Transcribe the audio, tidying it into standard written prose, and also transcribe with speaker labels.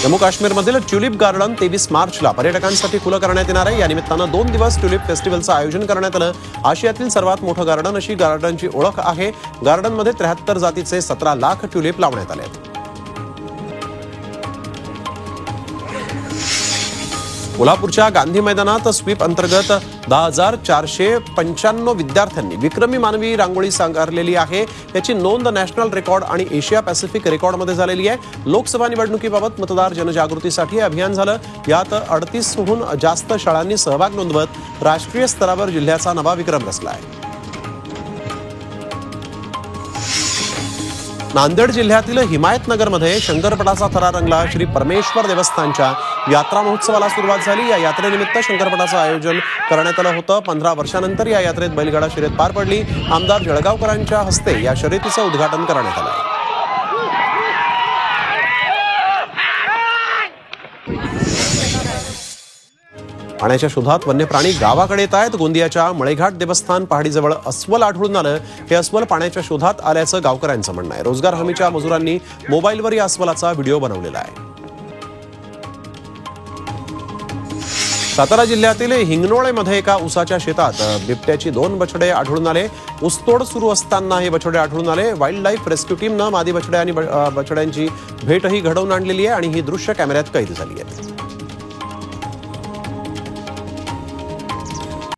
Speaker 1: जम्मू काश्मीरमधील tulip garden 23 मार्चला पर्यटकांसाठी खुलं करण्यात येणार आहे। या निमित्तानं 2 दिवस ट्युलिप फेस्टिवलचं आयोजन करण्यात आलं। आशियातील सर्वात मोठं गार्डन अशी गार्डनची ओळख आहे। गार्डनमध्ये 73 जातीचे 17 लाख ट्युलिप लावण्यात आले आहेत। कोल्हापूरच्या गांधी मैदानात स्वीप अंतर्गत 10,495 विद्यार्थ्यांनी विक्रमी मानवी रांगोळी साकारलेली आहे। याची नोंद नॅशनल रेकॉर्ड आणि एशिया पॅसिफिक रेकॉर्डमध्ये झालेली आहे। लोकसभा निवडणुकीबाबत मतदार जनजागृतीसाठी अभियान झालं। यात 38हून जास्त शाळांनी सहभाग नोंदवत राष्ट्रीय स्तरावर जिल्ह्याचा नवा विक्रम रचला आहे। नांदेड जिल्ह्यातील हिमायतनगरमध्ये शंकरपटाचा थरा रंगला। श्री परमेश्वर देवस्थानच्या यात्रा महोत्सवाला सुरुवात झाली। या यात्रेनिमित्त शंकरपटाचं आयोजन करण्यात आलं होतं। 15 वर्षांनंतर या यात्रेत बैलगाडा शर्यत पार पडली। आमदार जळगावकरांच्या हस्ते या शर्यतीचं उद्घाटन करण्यात आलं। पाण्याच्या शोधात वन्य प्राणी गावाकडे येत आहेत। गोंदियाच्या मळेघाट देवस्थान पहाडीजवळ अस्वल आढळून आलं। हे अस्वल पाण्याच्या शोधात आल्याचं गावकऱ्यांचं म्हणणं आहे। रोजगार हमीच्या मजुरांनी मोबाईलवर या अस्वलाचा व्हिडिओ बनवलेला आहे। सातारा जिल्ह्यातील हिंगणोळेमध्ये एका ऊसाच्या शेतात बिबट्याची 2 बछडे आढळून आले। ऊसतोड सुरू असताना हे बछडे आढळून आले। वाईल्ड लाईफ रेस्क्यू टीमनं मादी बछडे आणि बछड्यांची भेटही घडवून आणलेली आहे आणि ही दृश्य कॅमेऱ्यात कैद झाली आहेत।